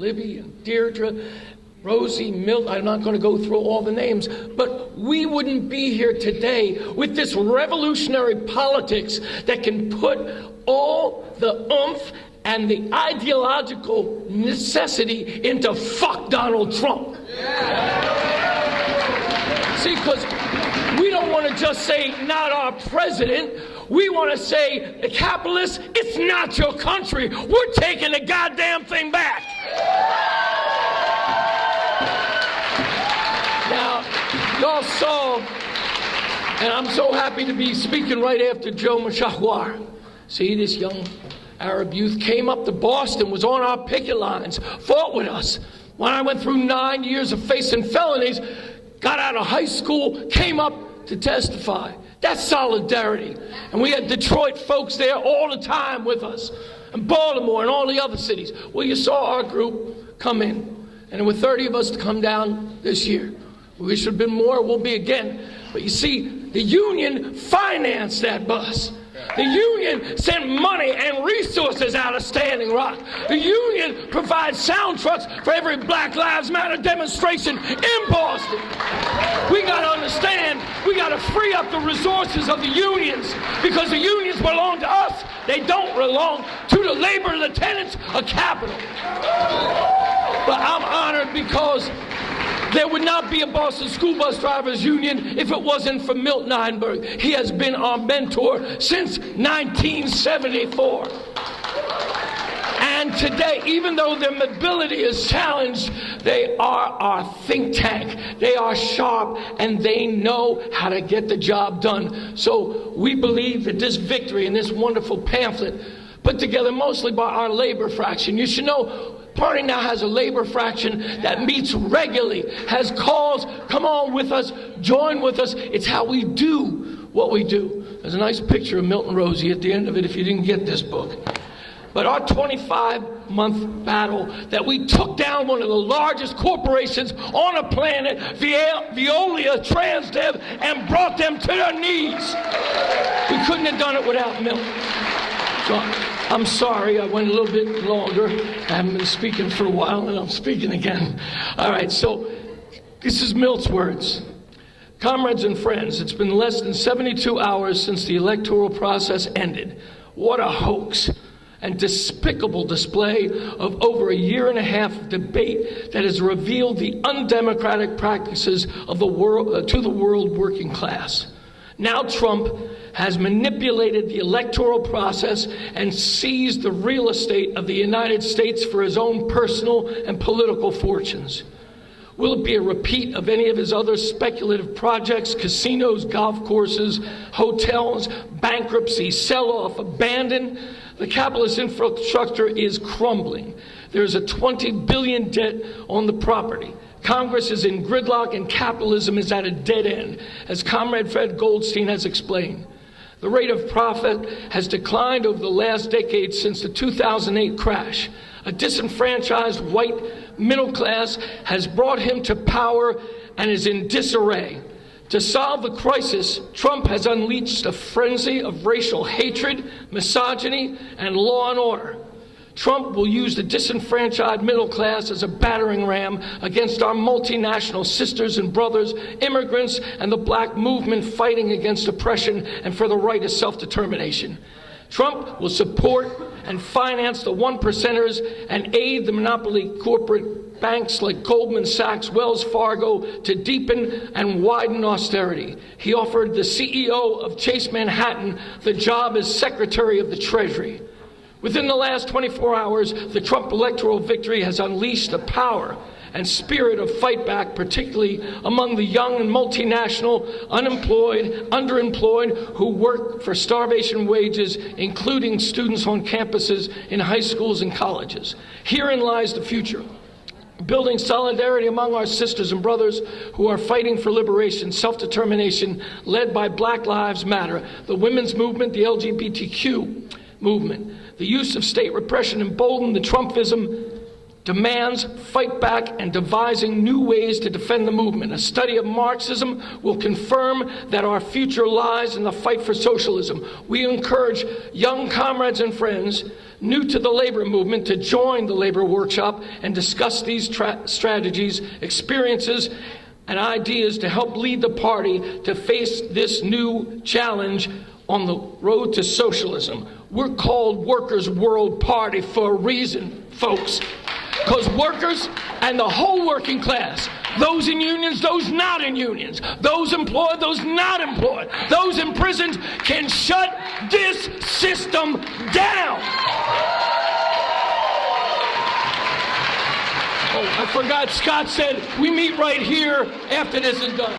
Libby and Deirdre, Rosie, Milt, I'm not going to go through all the names, but we wouldn't be here today with this revolutionary politics that can put all the oomph and the ideological necessity into fuck Donald Trump. See, because we don't want to just say, not our president. We want to say, the capitalists, it's not your country. We're taking the goddamn thing back. Now, y'all saw, and I'm so happy to be speaking right after Joe Mashawar. See, this young Arab youth came up to Boston, was on our picket lines, fought with us. When I went through 9 years of facing felonies, got out of high school, came up to testify. That's solidarity. And we had Detroit folks there all the time with us, and Baltimore and all the other cities. Well, you saw our group come in, and there were 30 of us to come down this year. We should have been more, we'll be again. But you see, the union financed that bus. The union sent money and resources out of Standing Rock. The union provides sound trucks for every Black Lives Matter demonstration in Boston. We got to understand, we got to free up the resources of the unions, because the unions belong to us. They don't belong to the labor lieutenants of capital. But I'm honored because there would not be a Boston School Bus Drivers Union if it wasn't for Milt Nienberg. He has been our mentor since 1974. And today, even though their mobility is challenged, they are our think tank. They are sharp, and they know how to get the job done. So we believe that this victory and this wonderful pamphlet, put together mostly by our labor fraction. You should know, Party now has a labor fraction that meets regularly, has calls, come on with us, join with us. It's how we do what we do. There's a nice picture of Milton Rosie at the end of it if you didn't get this book. But our 25-month battle that we took down one of the largest corporations on the planet, Veolia, Transdev, and brought them to their knees. We couldn't have done it without Milton. So I'm sorry I went a little bit longer. I haven't been speaking for a while, and I'm speaking again. All right, so this is Milt's words. Comrades and friends, it's been less than 72 hours since the electoral process ended. What a hoax and despicable display of over a year and a half of debate that has revealed the undemocratic practices of the world to the world working class. Now Trump has manipulated the electoral process and seized the real estate of the United States for his own personal and political fortunes. Will it be a repeat of any of his other speculative projects, casinos, golf courses, hotels, bankruptcy, sell-off, abandon? The capitalist infrastructure is crumbling. There's a $20 billion debt on the property. Congress is in gridlock and capitalism is at a dead end, as Comrade Fred Goldstein has explained. The rate of profit has declined over the last decade since the 2008 crash. A disenfranchised white middle class has brought him to power and is in disarray. To solve the crisis, Trump has unleashed a frenzy of racial hatred, misogyny, and law and order. Trump will use the disenfranchised middle class as a battering ram against our multinational sisters and brothers, immigrants, and the black movement fighting against oppression and for the right of self-determination. Trump will support and finance the one percenters and aid the monopoly corporate banks like Goldman Sachs, Wells Fargo to deepen and widen austerity. He offered the CEO of Chase Manhattan the job as Secretary of the Treasury. Within the last 24 hours, the Trump electoral victory has unleashed the power and spirit of fight back, particularly among the young and multinational, unemployed, underemployed, who work for starvation wages, including students on campuses in high schools and colleges. Herein lies the future. Building solidarity among our sisters and brothers who are fighting for liberation, self-determination, led by Black Lives Matter, the women's movement, the LGBTQ movement. The use of state repression emboldened the Trumpism demands fight back and devising new ways to defend the movement. A study of Marxism will confirm that our future lies in the fight for socialism. We encourage young comrades and friends new to the labor movement to join the labor workshop and discuss these strategies, experiences, and ideas to help lead the party to face this new challenge on the road to socialism. We're called Workers' World Party for a reason, folks. Because workers and the whole working class, those in unions, those not in unions, those employed, those not employed, those imprisoned, can shut this system down. Oh, I forgot, Scott said we meet right here after this is done.